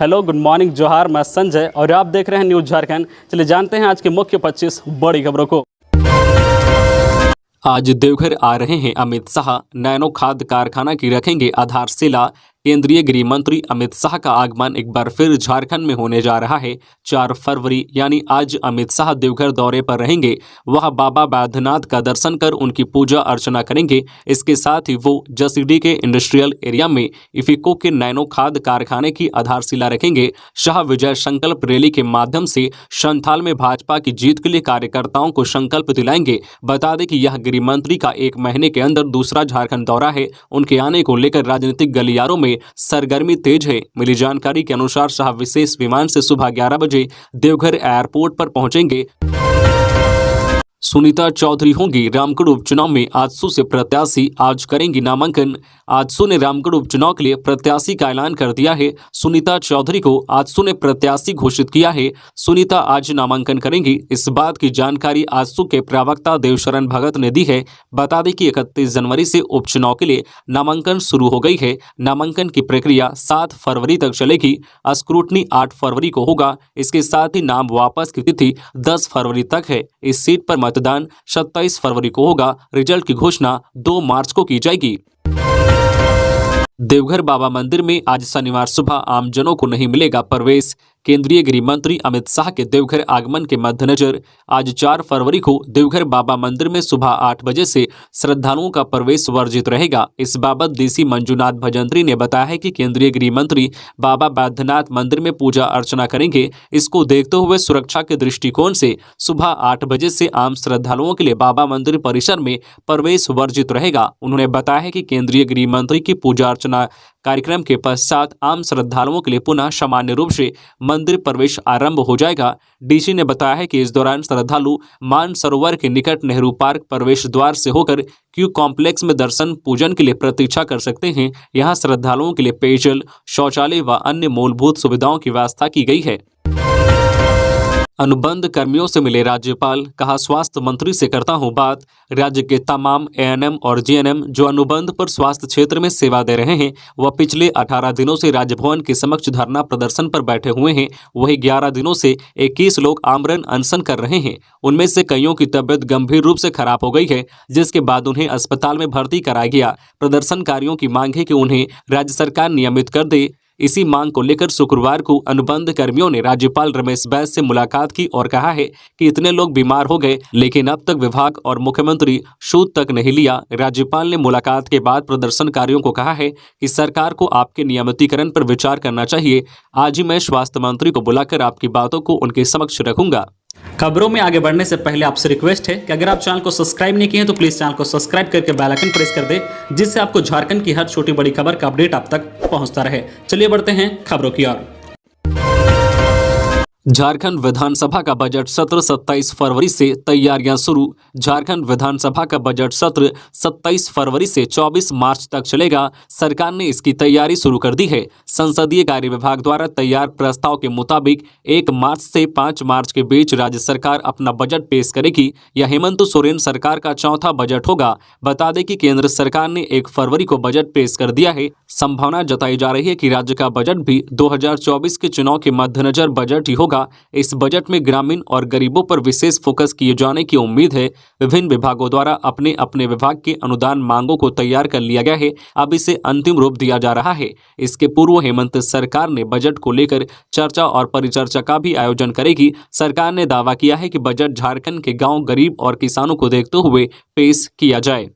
Hello, good morning, जोहार। मैं संजय और आप देख रहे हैं न्यूज़ झारखंड। चलिए जानते हैं आज के मुख्य 25 बड़ी खबरों को। आज देवघर आ रहे हैं अमित शाह, नैनो खाद कारखाना की रखेंगे आधारशिला। केंद्रीय गृह मंत्री अमित शाह का आगमन एक बार फिर झारखंड में होने जा रहा है। 4 फरवरी यानी आज अमित शाह देवघर दौरे पर रहेंगे। वह बाबा बैद्यनाथ का दर्शन कर उनकी पूजा अर्चना करेंगे। इसके साथ ही वो जसीडीह के इंडस्ट्रियल एरिया में इफिको के नैनो खाद कारखाने की आधारशिला रखेंगे। शाह विजय संकल्प रैली के माध्यम से संथाल में भाजपा की जीत के लिए कार्यकर्ताओं को संकल्प दिलाएंगे। बता दें कि यह गृह मंत्री का 1 महीने के अंदर दूसरा झारखंड दौरा है। उनके आने को लेकर राजनीतिक गलियारों में सरगर्मी तेज है। मिली जानकारी के अनुसार शाह विशेष विमान से सुबह 11 बजे देवघर एयरपोर्ट पर पहुंचेंगे। सुनीता चौधरी होंगी रामगढ़ उपचुनाव में आजसू से प्रत्याशी, आज करेंगी नामांकन। आजसू ने रामगढ़ उपचुनाव के लिए प्रत्याशी का ऐलान कर दिया है। सुनीता चौधरी को आजसू ने प्रत्याशी घोषित किया है। सुनीता आज नामांकन करेंगी। इस बात की जानकारी आजसू के प्रवक्ता देवशरण भगत ने दी है। बता दें कि 31 जनवरी से उपचुनाव के लिए नामांकन शुरू हो गई है। नामांकन की प्रक्रिया 7 फरवरी तक चलेगी। स्क्रूटनी 8 फरवरी को होगा। इसके साथ ही नाम वापस की तिथि 10 फरवरी तक है। इस सीट पर मतदान 27 फरवरी को होगा। रिजल्ट की घोषणा 2 मार्च को की जाएगी। देवघर बाबा मंदिर में आज शनिवार सुबह आमजनों को नहीं मिलेगा प्रवेश। केंद्रीय गृह मंत्री अमित शाह के देवघर आगमन के मद्देनजर आज 4 फरवरी को देवघर बाबा मंदिर में सुबह 8 बजे से श्रद्धालुओं का प्रवेश वर्जित रहेगा। इस बाबत डीसी मंजुनाथ भजंत्री ने बताया है कि केंद्रीय गृह मंत्री बाबा बैद्यनाथ मंदिर में पूजा अर्चना करेंगे। इसको देखते हुए सुरक्षा के दृष्टिकोण से सुबह 8 बजे से आम श्रद्धालुओं के लिए बाबा मंदिर परिसर में प्रवेश वर्जित रहेगा। उन्होंने बताया है कि केंद्रीय गृह मंत्री की पूजा अर्चना कार्यक्रम के पश्चात आम श्रद्धालुओं के लिए पुनः सामान्य रूप से मंदिर प्रवेश आरंभ हो जाएगा। डीसी ने बताया है कि इस दौरान श्रद्धालु मानसरोवर के निकट नेहरू पार्क प्रवेश द्वार से होकर क्यू कॉम्प्लेक्स में दर्शन पूजन के लिए प्रतीक्षा कर सकते हैं। यहाँ श्रद्धालुओं के लिए पेयजल, शौचालय व अन्य मूलभूत सुविधाओं की व्यवस्था की गई है। अनुबंध कर्मियों से मिले राज्यपाल, कहा स्वास्थ्य मंत्री से करता हूं बात। राज्य के तमाम एएनएम और जीएनएम जो अनुबंध पर स्वास्थ्य क्षेत्र में सेवा दे रहे हैं वह पिछले 18 दिनों से राजभवन के समक्ष धरना प्रदर्शन पर बैठे हुए हैं। वहीं 11 दिनों से 21 लोग आमरण अनशन कर रहे हैं। उनमें से कईयों की तबियत गंभीर रूप से खराब हो गई है, जिसके बाद उन्हें अस्पताल में भर्ती कराया गया। प्रदर्शनकारियों की मांग है कि उन्हें राज्य सरकार नियमित कर दे। इसी मांग को लेकर शुक्रवार को अनुबंध कर्मियों ने राज्यपाल रमेश बैस से मुलाकात की और कहा है कि इतने लोग बीमार हो गए लेकिन अब तक विभाग और मुख्यमंत्री सूद तक नहीं लिया। राज्यपाल ने मुलाकात के बाद प्रदर्शनकारियों को कहा है कि सरकार को आपके नियमितीकरण पर विचार करना चाहिए। आज ही मैं स्वास्थ्य मंत्री को बुलाकर आपकी बातों को उनके समक्ष रखूंगा। खबरों में आगे बढ़ने से पहले आपसे रिक्वेस्ट है कि अगर आप चैनल को सब्सक्राइब नहीं किए हैं तो प्लीज़ चैनल को सब्सक्राइब करके बेल आइकन प्रेस कर दें, जिससे आपको झारखंड की हर छोटी बड़ी खबर का अपडेट आप तक पहुंचता रहे। चलिए बढ़ते हैं खबरों की ओर। झारखंड विधानसभा का बजट सत्र 27 फरवरी से तैयारियां शुरू। झारखंड विधानसभा का बजट सत्र 27 फरवरी से 24 मार्च तक चलेगा। सरकार ने इसकी तैयारी शुरू कर दी है। संसदीय कार्य विभाग द्वारा तैयार प्रस्ताव के मुताबिक 1 मार्च से 5 मार्च के बीच राज्य सरकार अपना बजट पेश करेगी। यह हेमंत सोरेन सरकार का चौथा बजट होगा। बता दें कि केंद्र सरकार ने 1 फरवरी को बजट पेश कर दिया है। संभावना जताई जा रही है कि राज्य का बजट भी 2024 के चुनाव के मद्देनजर बजट ही होगा। इस बजट में ग्रामीण और गरीबों पर विशेष फोकस किए जाने की उम्मीद है। विभिन्न विभागों द्वारा अपने अपने विभाग के अनुदान मांगों को तैयार कर लिया गया है। अब इसे अंतिम रूप दिया जा रहा है। इसके पूर्व हेमंत सरकार ने बजट को लेकर चर्चा और परिचर्चा का भी आयोजन करेगी। सरकार ने दावा किया है कि बजट झारखंड के गाँव, गरीब और किसानों को देखते हुए पेश किया जाए।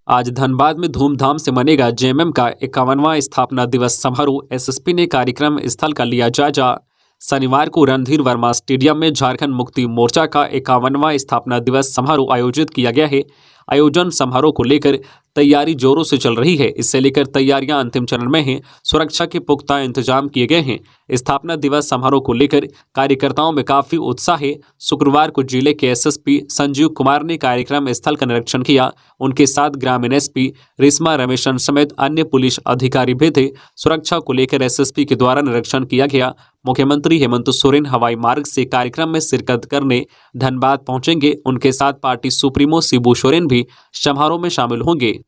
आज धनबाद में धूमधाम से मनेगा जेएमएम का 51वां स्थापना दिवस समारोह। एसएसपी ने कार्यक्रम स्थल का लिया जायजा। शनिवार को रणधीर वर्मा स्टेडियम में झारखंड मुक्ति मोर्चा का 51वां स्थापना दिवस समारोह आयोजित किया गया है। आयोजन समारोह को लेकर तैयारी जोरों से चल रही है। इससे लेकर तैयारियां अंतिम चरण में हैं। सुरक्षा के पुख्ता इंतजाम किए गए हैं। स्थापना दिवस समारोह को लेकर कार्यकर्ताओं में काफी उत्साह है। शुक्रवार को जिले के एसएसपी संजीव कुमार ने कार्यक्रम स्थल का निरीक्षण किया। उनके साथ ग्रामीण एसपी रेशमा रमेशन समेत अन्य पुलिस अधिकारी भी थे। सुरक्षा को लेकर एसएसपी के द्वारा निरीक्षण किया गया। मुख्यमंत्री हेमंत सोरेन हवाई मार्ग से कार्यक्रम में शिरकत करने धनबाद पहुंचेंगे। उनके साथ पार्टी सुप्रीमो शिबू सोरेन भी समारोह में शामिल होंगे।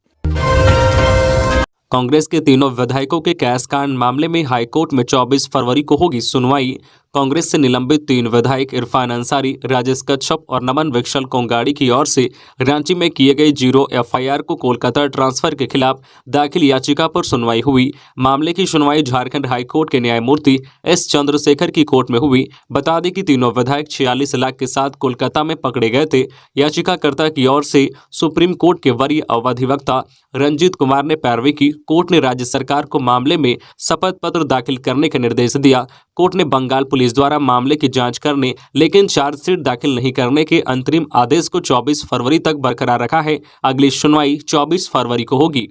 कांग्रेस के तीनों विधायकों के कैश कांड मामले में हाईकोर्ट में 24 फरवरी को होगी सुनवाई। कांग्रेस से निलंबित 3 विधायक इरफान अंसारी, राजेश कच्छप और नमन विकसल कोंगाड़ी की ओर से रांची में किए गए 0 एफआईआर को कोलकाता ट्रांसफर के खिलाफ दाखिल याचिका पर सुनवाई हुई। मामले की सुनवाई झारखंड हाईकोर्ट के न्यायमूर्ति एस चंद्रशेखर की कोर्ट में हुई। बता दें कि तीनों विधायक 46 लाख के साथ कोलकाता में पकड़े गए थे। याचिकाकर्ता की ओर से सुप्रीम कोर्ट के वरीय अधिवक्ता रंजीत कुमार ने पैरवी की। कोर्ट ने राज्य सरकार को मामले में शपथ पत्र दाखिल करने का निर्देश दिया। कोर्ट ने बंगाल पुलिस द्वारा मामले की जांच करने लेकिन चार्जशीट दाखिल नहीं करने के अंतरिम आदेश को 24 फरवरी तक बरकरार रखा है। अगली सुनवाई 24 फरवरी को होगी।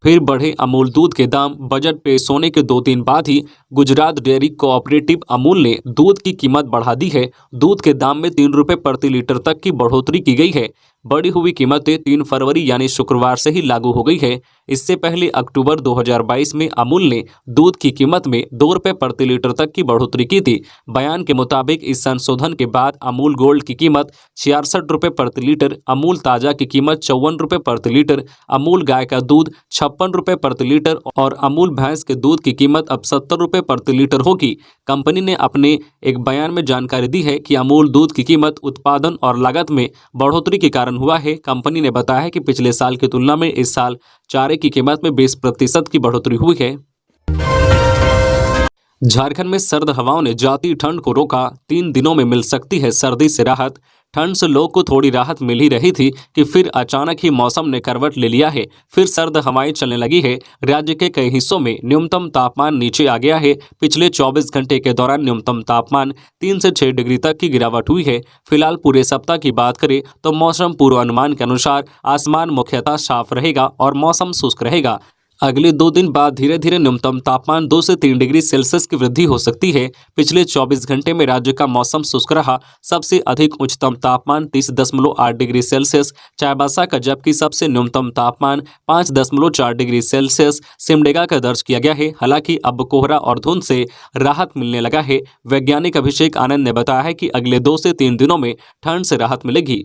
फिर बढ़े अमूल दूध के दाम। बजट पेश होने के 2 दिन बाद ही गुजरात डेयरी कोऑपरेटिव अमूल ने दूध की कीमत बढ़ा दी है। दूध के दाम में 3 रुपये प्रति लीटर तक की बढ़ोतरी की गई है। बढ़ी हुई कीमतें 3 फरवरी यानी शुक्रवार से ही लागू हो गई है। इससे पहले अक्टूबर 2022 में अमूल ने दूध की कीमत में 2 रुपये प्रति लीटर तक की बढ़ोतरी की थी। बयान के मुताबिक इस संशोधन के बाद अमूल गोल्ड की कीमत 66 रुपये प्रति लीटर, अमूल ताज़ा की कीमत 54 रुपये प्रति लीटर, अमूल गाय का दूध 56 रुपये प्रति लीटर और अमूल भैंस के दूध की कीमत अब 70 रुपये प्रति लीटर होगी। कंपनी ने अपने एक बयान में जानकारी दी है कि अमूल दूध की कीमत उत्पादन और लागत में बढ़ोतरी के कारण हुआ है। कंपनी ने बताया है कि पिछले साल की तुलना में इस साल चारे की कीमत में 20% की बढ़ोतरी हुई है। झारखंड में सर्द हवाओं ने जाती ठंड को रोका। 3 दिनों में मिल सकती है सर्दी से राहत। ठंड से लोग को थोड़ी राहत मिल ही रही थी कि फिर अचानक ही मौसम ने करवट ले लिया है। फिर सर्द हवाएं चलने लगी है। राज्य के कई हिस्सों में न्यूनतम तापमान नीचे आ गया है। पिछले 24 घंटे के दौरान न्यूनतम तापमान 3 से 6 डिग्री तक की गिरावट हुई है। फिलहाल पूरे सप्ताह की बात करें तो मौसम पूर्वानुमान के अनुसार आसमान मुख्यतः साफ रहेगा और मौसम शुष्क रहेगा। अगले 2 दिन बाद धीरे धीरे न्यूनतम तापमान 2 से 3 डिग्री सेल्सियस की वृद्धि हो सकती है। पिछले 24 घंटे में राज्य का मौसम शुष्क रहा। सबसे अधिक उच्चतम तापमान 30.8 डिग्री सेल्सियस चाईबासा का, जबकि सबसे न्यूनतम तापमान 5.4 डिग्री सेल्सियस सिमडेगा का दर्ज किया गया है। हालांकि अब कोहरा और धुंध से राहत मिलने लगा है। वैज्ञानिक अभिषेक आनंद ने बताया है कि अगले 2 से 3 दिनों में ठंड से राहत मिलेगी।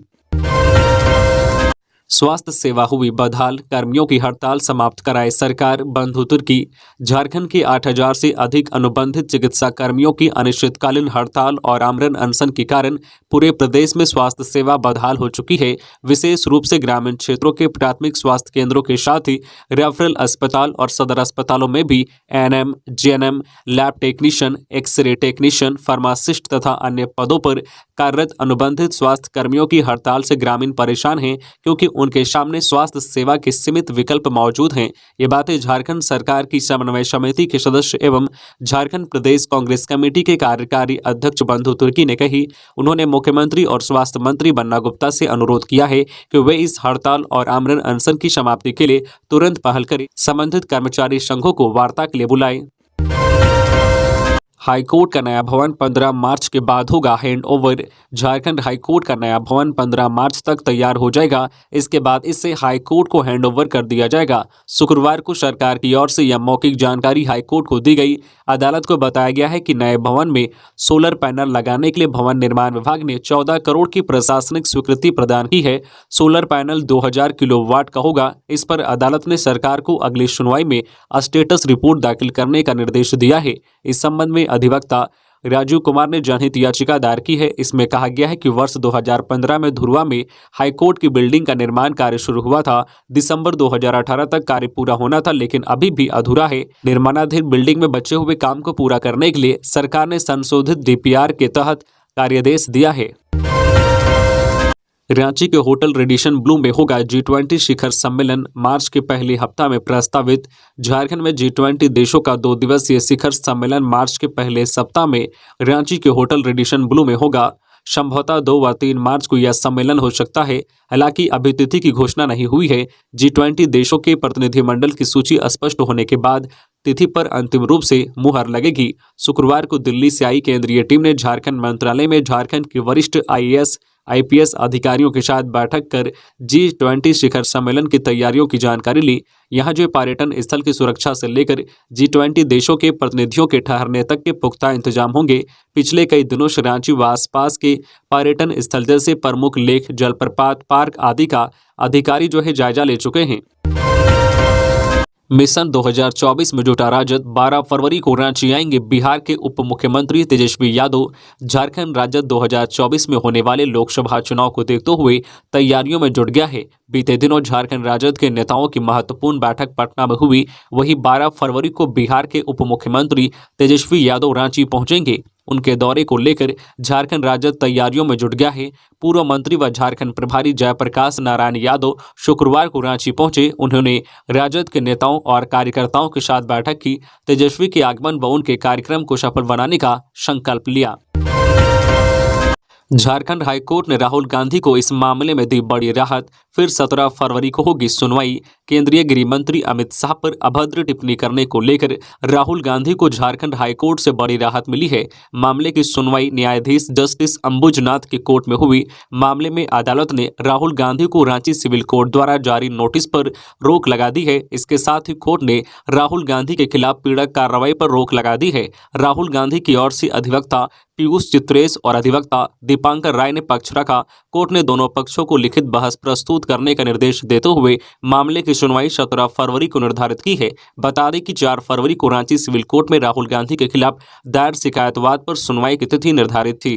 स्वास्थ्य सेवा हुई बदहाल। कर्मियों की हड़ताल समाप्त कराए सरकार, बंद हो तुर्की। झारखंड के 8000 से अधिक अनुबंधित चिकित्सा कर्मियों की अनिश्चितकालीन हड़ताल और आमरण अनशन के कारण पूरे प्रदेश में स्वास्थ्य सेवा बदहाल हो चुकी है। विशेष रूप से ग्रामीण क्षेत्रों के प्राथमिक स्वास्थ्य केंद्रों के साथ ही रेफरल अस्पताल और सदर अस्पतालों में भी ANM, GNM, lab technician, X-ray technician, pharmacist तथा अन्य पदों पर कार्यरत अनुबंधित स्वास्थ्य कर्मियों की हड़ताल से ग्रामीण परेशान हैं, क्योंकि उनके सामने स्वास्थ्य सेवा के सीमित विकल्प मौजूद हैं। ये बातें झारखंड सरकार की समन्वय समिति के सदस्य एवं झारखंड प्रदेश कांग्रेस कमेटी के कार्यकारी अध्यक्ष बंधु तुर्की ने कही। उन्होंने मुख्यमंत्री और स्वास्थ्य मंत्री बन्ना गुप्ता से अनुरोध किया है कि वे इस हड़ताल और आमरण अनशन की समाप्ति के लिए तुरंत पहल करें। संबंधित कर्मचारी संघों को वार्ता के लिए बुलाएं। हाईकोर्ट का नया भवन 15 मार्च के बाद होगा हैंड ओवर। झारखंड हाईकोर्ट का नया भवन 15 मार्च तक तैयार हो जाएगा। इसके बाद इसे हाईकोर्ट को हैंड ओवर कर दिया जाएगा। शुक्रवार को सरकार की ओर से यह मौखिक जानकारी हाईकोर्ट को दी गई। अदालत को बताया गया है कि नए भवन में सोलर पैनल लगाने के लिए भवन निर्माण विभाग ने 14 करोड़ की प्रशासनिक स्वीकृति प्रदान की है। सोलर पैनल 2000 किलोवाट का होगा। इस पर अदालत ने सरकार को अगली सुनवाई में स्टेटस रिपोर्ट दाखिल करने का निर्देश दिया है। इस संबंध में अधिवक्ता राजीव कुमार ने जनहित याचिका दायर की है। इसमें कहा गया है कि वर्ष 2015 में धुरवा में हाईकोर्ट की बिल्डिंग का निर्माण कार्य शुरू हुआ था। दिसंबर 2018 तक कार्य पूरा होना था, लेकिन अभी भी अधूरा है। निर्माणाधीन बिल्डिंग में बचे हुए काम को पूरा करने के लिए सरकार ने संशोधित डीपीआर के तहत कार्यादेश दिया है। रांची के होटल रेडिशन ब्लू में होगा G20 शिखर सम्मेलन। मार्च के पहले हफ्ता में प्रस्तावित झारखंड में G20 देशों का 2 दिवसीय शिखर सम्मेलन मार्च के पहले सप्ताह में रांची के होटल रेडिशन ब्लू में होगा। संभवतः 2 व 3 मार्च को यह सम्मेलन हो सकता है। हालांकि अभी तिथि की घोषणा नहीं हुई है। G20 देशों के प्रतिनिधिमंडल की सूची स्पष्ट होने के बाद तिथि पर अंतिम रूप से मुहर लगेगी। शुक्रवार को दिल्ली से आई केंद्रीय टीम ने झारखंड मंत्रालय में झारखंड के वरिष्ठ IAS-IPS अधिकारियों के साथ बैठक कर G20 शिखर सम्मेलन की तैयारियों की जानकारी ली। यहाँ जो पर्यटन स्थल की सुरक्षा से लेकर G20 देशों के प्रतिनिधियों के ठहरने तक के पुख्ता इंतजाम होंगे। पिछले कई दिनों से रांची व आसपास के पर्यटन स्थल जैसे प्रमुख लेक, जलप्रपात, पार्क आदि का अधिकारी जायजा ले चुके हैं। मिशन 2024 में जुटा राजद 12 फरवरी को रांची आएंगे बिहार के उप मुख्यमंत्री तेजस्वी यादव। झारखंड राजद 2024 में होने वाले लोकसभा चुनाव को देखते हुए तैयारियों में जुट गया है। बीते दिनों झारखंड राजद के नेताओं की महत्वपूर्ण बैठक पटना में हुई। वहीं 12 फरवरी को बिहार के उप मुख्यमंत्री तेजस्वी यादव रांची पहुंचेंगे। उनके दौरे को लेकर झारखंड राजद तैयारियों में जुट गया है। पूर्व मंत्री व झारखंड प्रभारी जयप्रकाश नारायण यादव शुक्रवार को रांची पहुंचे। उन्होंने राजद के नेताओं और कार्यकर्ताओं के साथ बैठक की। तेजस्वी के आगमन व उनके कार्यक्रम को सफल बनाने का संकल्प लिया। झारखंड हाईकोर्ट ने राहुल गांधी को इस मामले में दी बड़ी राहत। फिर 17 फरवरी को होगी सुनवाई। केंद्रीय गृह मंत्री अमित शाह पर अभद्र टिप्पणी करने को लेकर राहुल गांधी को झारखंड हाईकोर्ट से बड़ी राहत मिली है। मामले की सुनवाई न्यायाधीश जस्टिस अंबुजनाथ की कोर्ट में हुई। मामले में अदालत ने राहुल गांधी को रांची सिविल कोर्ट द्वारा जारी नोटिस पर रोक लगा दी है। इसके साथ ही कोर्ट ने राहुल गांधी के खिलाफ पीड़क कार्रवाई पर रोक लगा दी है। राहुल गांधी की ओर से अधिवक्ता पीयूष चित्रेश और अधिवक्ता दीपांकर राय ने पक्ष रखा। कोर्ट ने दोनों पक्षों को लिखित बहस प्रस्तुत करने का निर्देश देते हुए मामले की सुनवाई 17 फरवरी को निर्धारित की है। बता दें कि 4 फरवरी को रांची सिविल कोर्ट में राहुल गांधी के खिलाफ दायर शिकायतवाद पर सुनवाई की तिथि निर्धारित थी।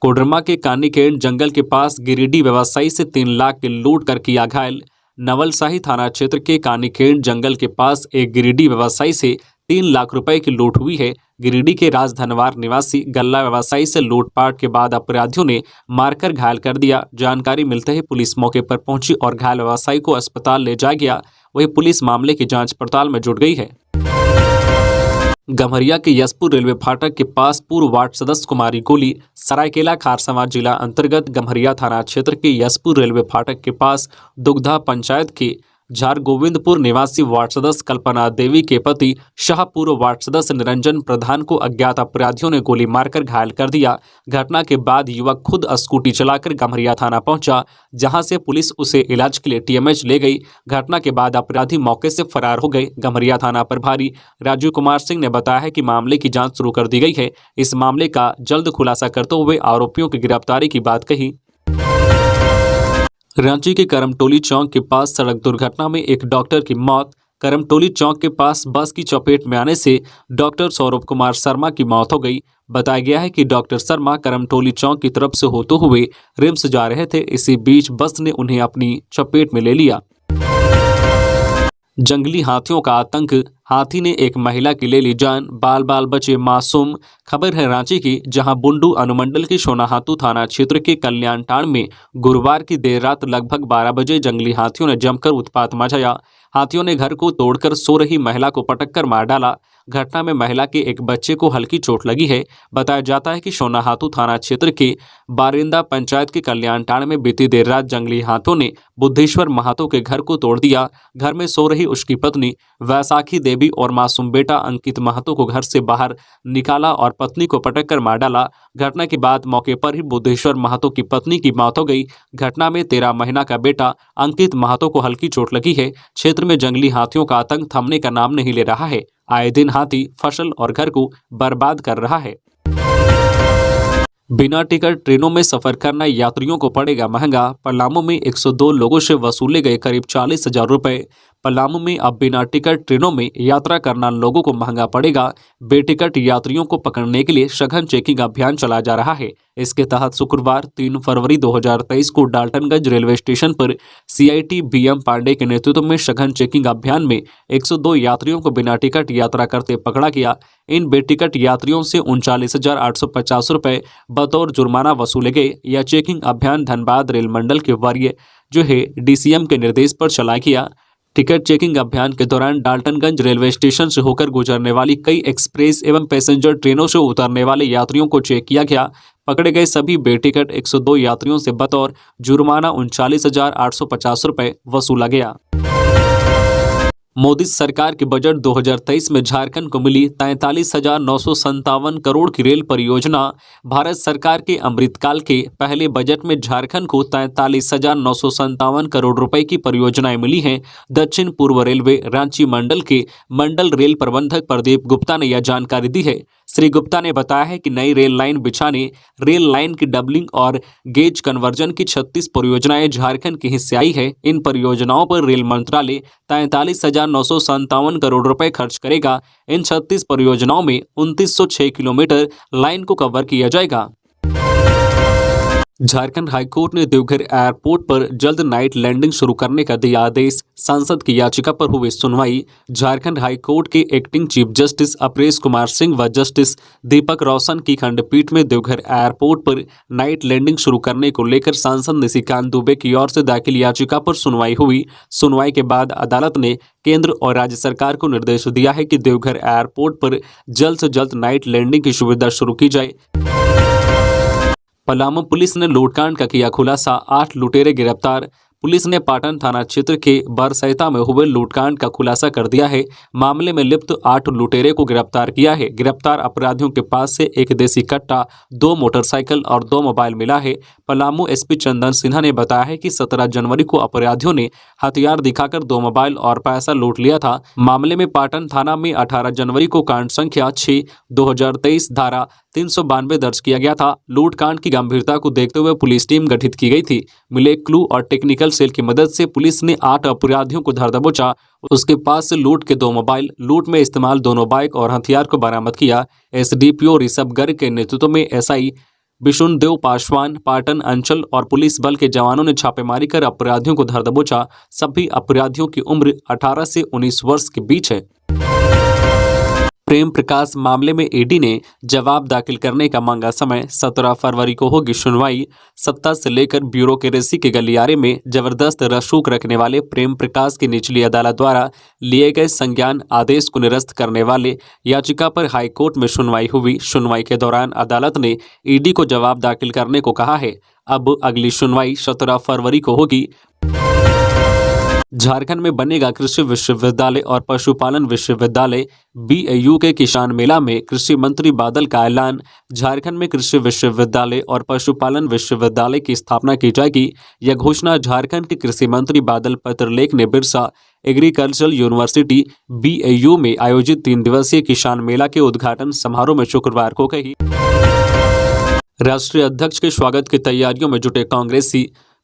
कोडरमा के कानीखेड़ जंगल के पास गिरिडीह व्यवसायी से 3 लाख की लूट कर किया घायल। नवलसाही थाना क्षेत्र के कानीखेड़ जंगल के पास एक गिरिडीह व्यवसायी से 3 लाख रुपए की लूट हुई है। गिरिडीह के राजधनवार निवासी गल्ला व्यवसायी से लूटपाट के बाद अपराधियों ने मारकर घायल कर दिया। जानकारी मिलते ही पुलिस मौके पर पहुंची और घायल व्यवसायी को अस्पताल ले जाया गया। वहीं पुलिस मामले की जांच पड़ताल में जुट गई है। गम्हरिया के यशपुर रेलवे फाटक के पास पूर्व वार्ड सदस्य को मारी गोली। सरायकेला खारसंवा जिला अंतर्गत गम्हरिया थाना क्षेत्र के यशपुर रेलवे फाटक के पास दुग्धा पंचायत के झारगोविंदपुर निवासी वार्ड सदस्य कल्पना देवी के पति शाह पूर्व वार्ड सदस्य निरंजन प्रधान को अज्ञात अपराधियों ने गोली मारकर घायल कर दिया। घटना के बाद युवक खुद स्कूटी चलाकर गम्हरिया थाना पहुंचा, जहां से पुलिस उसे इलाज के लिए टीएमएच ले गई। घटना के बाद अपराधी मौके से फरार हो गए। गम्हरिया थाना प्रभारी राजीव कुमार सिंह ने बताया है कि मामले की जांच शुरू कर दी गई है। इस मामले का जल्द खुलासा करते हुए आरोपियों की गिरफ्तारी की बात कही। रांची के करमटोली चौक के पास सड़क दुर्घटना में एक डॉक्टर की मौत। करमटोली चौक के पास बस की चपेट में आने से डॉक्टर सौरभ कुमार शर्मा की मौत हो गई। बताया गया है कि डॉक्टर शर्मा करमटोली चौक की तरफ से होते हुए रिम्स जा रहे थे। इसी बीच बस ने उन्हें अपनी चपेट में ले लिया। जंगली हाथियों का आतंक, हाथी ने एक महिला की ले ली जान, बाल बाल बचे मासूम। खबर है रांची की, जहां बुंडू अनुमंडल के सोनाहातू थाना क्षेत्र के कल्याणटाण में गुरुवार की देर रात लगभग 12 बजे जंगली हाथियों ने जमकर उत्पात मचाया। हाथियों ने घर को तोड़कर सो रही महिला को पटककर मार डाला। घटना में महिला के एक बच्चे को हल्की चोट लगी है। बताया जाता है कि सोनाहातू थाना क्षेत्र के बारिंदा पंचायत के कल्याणटाण में बीती देर रात जंगली हाथों ने बुद्धेश्वर महातो के घर को तोड़ दिया। घर में सो रही उसकी पत्नी वैसाखी देवी और मासूम बेटा अंकित महातो को घर से बाहर निकाला और पत्नी को पटककर मार डाला। घटना के बाद मौके पर ही बुद्धेश्वर महातो की पत्नी की मौत हो गई। घटना में 13 महीना का बेटा अंकित महातो को हल्की चोट लगी है। क्षेत्र में जंगली हाथियों का आतंक थमने का नाम नहीं ले रहा है। आए दिन हाथी फसल और घर को बर्बाद कर रहा है। बिना टिकट ट्रेनों में सफर करना यात्रियों को पड़ेगा महंगा। पलामू में 102 लोगों से वसूले गए करीब 40,000 रुपए। पलामू में अब बिना टिकट ट्रेनों में यात्रा करना लोगों को महंगा पड़ेगा। बेटिकट यात्रियों को पकड़ने के लिए सघन चेकिंग अभियान चलाया जा रहा है। इसके तहत शुक्रवार 3 फरवरी 2023 को डाल्टनगंज रेलवे स्टेशन पर सीआईटी बीएम पांडे के नेतृत्व में सघन चेकिंग अभियान में 102 यात्रियों को बिना टिकट यात्रा करते पकड़ा गया। इन बेटिकट यात्रियों से 39,850 रुपए बतौर जुर्माना वसूले गए। यह चेकिंग अभियान धनबाद रेल मंडल के वरीय जो है डीसीएम के निर्देश पर चलाया गया। टिकट चेकिंग अभियान के दौरान डाल्टनगंज रेलवे स्टेशन से होकर गुजरने वाली कई एक्सप्रेस एवं पैसेंजर ट्रेनों से उतरने वाले यात्रियों को चेक किया गया। पकड़े गए सभी बेटिकट 102 यात्रियों से बतौर जुर्माना 39,850 रुपए वसूला गया। मोदी सरकार के बजट 2023 में झारखंड को मिली 43,957 करोड़ की रेल परियोजना। भारत सरकार के अमृतकाल के पहले बजट में झारखंड को 43,957 करोड़ रुपए की परियोजनाएं मिली हैं। दक्षिण पूर्व रेलवे रांची मंडल के मंडल रेल प्रबंधक प्रदीप गुप्ता ने यह जानकारी दी है। श्री गुप्ता ने बताया है कि नई रेल लाइन बिछाने, रेल लाइन की डबलिंग और गेज कन्वर्जन की 36 परियोजनाएं झारखंड के हिस्से आई है। इन परियोजनाओं पर रेल मंत्रालय 43,957 करोड़ रुपए खर्च करेगा। इन 36 परियोजनाओं में 2906 किलोमीटर लाइन को कवर किया जाएगा। झारखंड हाईकोर्ट ने देवघर एयरपोर्ट पर जल्द नाइट लैंडिंग शुरू करने का दिया आदेश। सांसद की याचिका पर हुई सुनवाई। झारखंड हाईकोर्ट के acting chief justice Aparesh Kumar Singh व जस्टिस दीपक रोशन की खंडपीठ में देवघर एयरपोर्ट पर नाइट लैंडिंग शुरू करने को लेकर सांसद निशिकांत दुबे की ओर से दाखिल याचिका पर सुनवाई हुई। सुनवाई के बाद अदालत ने केंद्र और राज्य सरकार को निर्देश दिया है कि देवघर एयरपोर्ट पर जल्द से जल्द नाइट लैंडिंग की सुविधा शुरू की जाए। पलामू पुलिस ने लूटकांड का किया खुलासा, 8 लुटेरे गिरफ्तार। पुलिस ने पाटन थाना क्षेत्र के बरसैता में हुए लूटकांड का खुलासा कर दिया है। मामले में लिप्त 8 लुटेरे को गिरफ्तार किया है। गिरफ्तार अपराधियों के पास से एक देसी कट्टा, 2 मोटरसाइकिल और 2 मोबाइल मिला है। पलामू एसपी चंदन सिन्हा ने बताया है कि 17 जनवरी को अपराधियों ने हथियार दिखाकर 2 मोबाइल और पैसा लूट लिया था। मामले में पाटन थाना में 18 जनवरी को कांड संख्या 6/2023 धारा 392 दर्ज किया गया था। लूटकांड की गंभीरता को देखते हुए पुलिस टीम गठित की गई थी। मिले क्लू और टेक्निकल सेल की मदद से पुलिस ने 8 अपराधियों को धर दबोचा। उसके पास से लूट के 2 मोबाइल, लूट में इस्तेमाल 2 बाइक और हथियार को बरामद किया। एसडीपीओ ऋषभ गर्ग के नेतृत्व में एसआई विशुनदेव पासवान, पाटन अंचल और पुलिस बल के जवानों ने छापेमारी कर अपराधियों को धर दबोचा। सभी अपराधियों की उम्र 18 से 19 वर्ष के बीच है। प्रेम प्रकाश मामले में ईडी ने जवाब दाखिल करने का मांगा समय। 17 फरवरी को होगी सुनवाई। सत्ता से लेकर ब्यूरोक्रेसी के गलियारे में जबरदस्त रसूख रखने वाले प्रेम प्रकाश की निचली अदालत द्वारा लिए गए संज्ञान आदेश को निरस्त करने वाले याचिका पर हाईकोर्ट में सुनवाई हुई। सुनवाई के दौरान अदालत ने ईडी को जवाब दाखिल करने को कहा है। अब अगली सुनवाई 17 फरवरी को होगी। झारखंड में बनेगा कृषि विश्वविद्यालय और पशुपालन विश्वविद्यालय। बीएयू के किसान मेला में कृषि मंत्री बादल का ऐलान। झारखंड में कृषि विश्वविद्यालय और पशुपालन विश्वविद्यालय की स्थापना की जाएगी। यह घोषणा झारखंड के कृषि मंत्री बादल पत्रलेख ने बिरसा एग्रीकल्चरल यूनिवर्सिटी बीएयू में आयोजित 3 दिवसीय किसान मेला के उद्घाटन समारोह में शुक्रवार को कही। राष्ट्रीय अध्यक्ष के स्वागत की तैयारियों में जुटे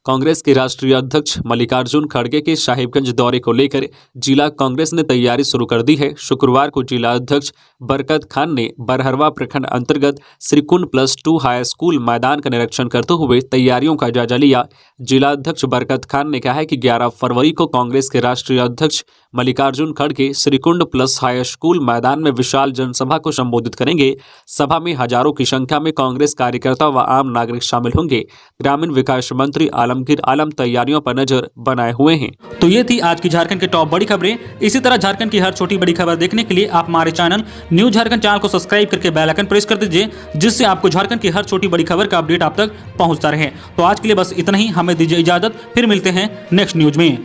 कांग्रेस के राष्ट्रीय अध्यक्ष मल्लिकार्जुन खड़गे के साहिबगंज दौरे को लेकर जिला कांग्रेस ने तैयारी शुरू कर दी है। शुक्रवार को जिला अध्यक्ष बरकत खान ने बरहरवा प्रखंड अंतर्गत श्रीकुंड +2 हाई स्कूल मैदान का निरीक्षण करते हुए तैयारियों का जायजा लिया। जिला अध्यक्ष बरकत खान ने कहा है कि 11 फरवरी को कांग्रेस के राष्ट्रीय अध्यक्ष मल्लिकार्जुन खड़गे श्रीकुंड + हाई स्कूल मैदान में विशाल जनसभा को संबोधित करेंगे। सभा में हजारों की संख्या में कांग्रेस कार्यकर्ता व आम नागरिक शामिल होंगे। ग्रामीण विकास मंत्री आलमगीर आलम तैयारियों पर नजर बनाए हुए हैं। तो ये थी आज की झारखंड के टॉप बड़ी खबरें। इसी तरह झारखंड की हर छोटी बड़ी खबर देखने के लिए आप हमारे चैनल न्यूज झारखंड चैनल को सब्सक्राइब करके बेल आइकन प्रेस कर दीजिए, जिससे आपको झारखंड की हर छोटी बड़ी खबर का अपडेट आप तक पहुंचता रहे। तो आज के लिए बस इतना ही। हमें दीजिए इजाजत, फिर मिलते हैं नेक्स्ट न्यूज में।